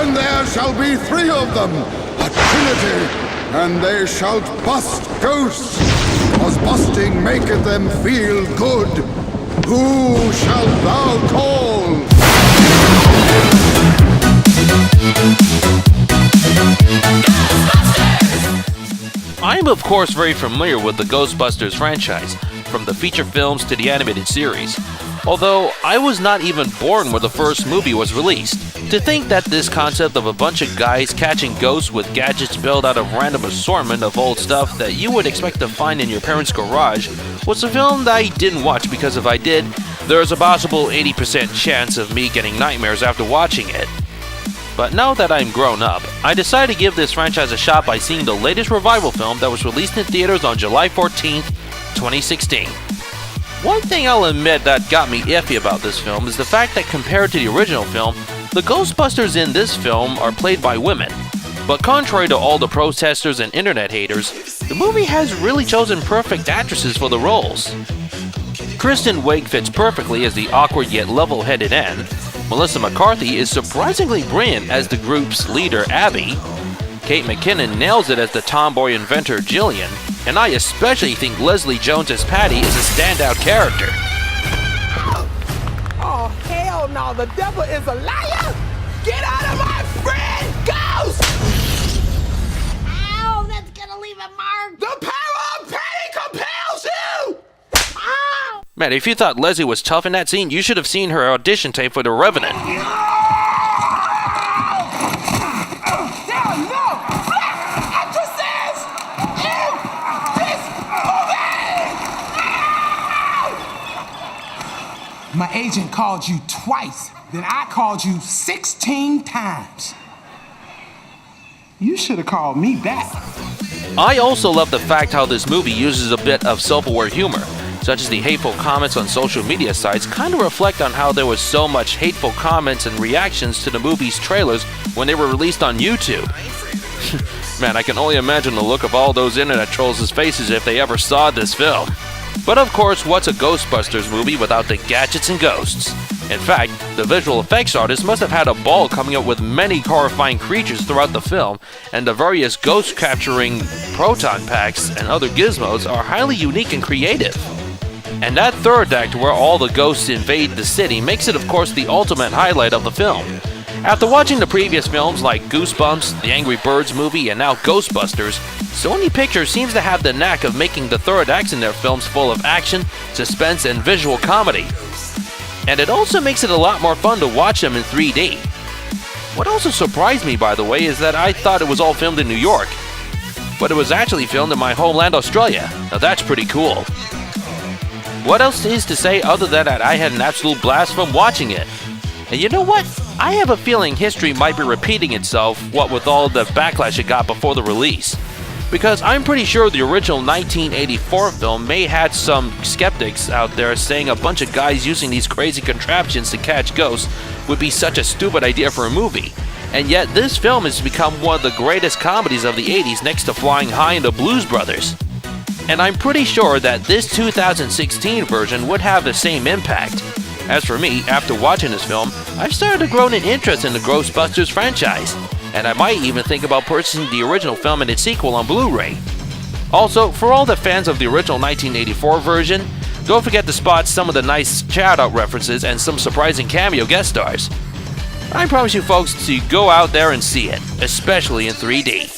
And there shall be 3 of them, a trinity, and they shall bust ghosts, cause busting maketh them feel good. Who shalt thou call? I am of course very familiar with the Ghostbusters franchise, from the feature films to the animated series, although I was not even born when the first movie was released. To think that this concept of a bunch of guys catching ghosts with gadgets built out of random assortment of old stuff that you would expect to find in your parents' garage was a film that I didn't watch, because if I did, there's a possible 80% chance of me getting nightmares after watching it. But now that I'm grown up, I decided to give this franchise a shot by seeing the latest revival film that was released in theaters on July 14th, 2016. One thing I'll admit that got me iffy about this film is the fact that compared to the original film, the Ghostbusters in this film are played by women. But contrary to all the protesters and internet haters, the movie has really chosen perfect actresses for the roles. Kristen Wiig fits perfectly as the awkward yet level-headed Anne. Melissa McCarthy is surprisingly brilliant as the group's leader Abby. Kate McKinnon nails it as the tomboy inventor Jillian, and I especially think Leslie Jones as Patty is a standout character. Oh, hell no, the devil is a liar! Get out of my friend, Ghost! Ow, that's gonna leave a mark! The power of Patty compels you! Ow! Man, if you thought Leslie was tough in that scene, you should have seen her audition tape for The Revenant. My agent called you twice, then I called you 16 times. You should have called me back. I also love the fact how this movie uses a bit of self-aware humor, such as the hateful comments on social media sites kind of reflect on how there was so much hateful comments and reactions to the movie's trailers when they were released on YouTube. Man, I can only imagine the look of all those internet trolls' faces if they ever saw this film. But of course, what's a Ghostbusters movie without the gadgets and ghosts? In fact, the visual effects artist must have had a ball coming up with many horrifying creatures throughout the film, and the various ghost-capturing proton packs and other gizmos are highly unique and creative. And that third act where all the ghosts invade the city makes it of course the ultimate highlight of the film. After watching the previous films like Goosebumps, the Angry Birds movie, and now Ghostbusters, Sony Pictures seems to have the knack of making the third acts in their films full of action, suspense, and visual comedy. And it also makes it a lot more fun to watch them in 3D. What also surprised me, by the way, is that I thought it was all filmed in New York, but it was actually filmed in my homeland Australia. Now that's pretty cool. What else is to say other than that I had an absolute blast from watching it? And you know what? I have a feeling history might be repeating itself, what with all the backlash it got before the release. Because I'm pretty sure the original 1984 film may had some skeptics out there saying a bunch of guys using these crazy contraptions to catch ghosts would be such a stupid idea for a movie. And yet this film has become one of the greatest comedies of the 80s next to Flying High and the Blues Brothers. And I'm pretty sure that this 2016 version would have the same impact. As for me, after watching this film, I've started to grow an interest in the Ghostbusters franchise, and I might even think about purchasing the original film and its sequel on Blu-ray. Also, for all the fans of the original 1984 version, don't forget to spot some of the nice shout-out references and some surprising cameo guest stars. I promise you folks to go out there and see it, especially in 3D.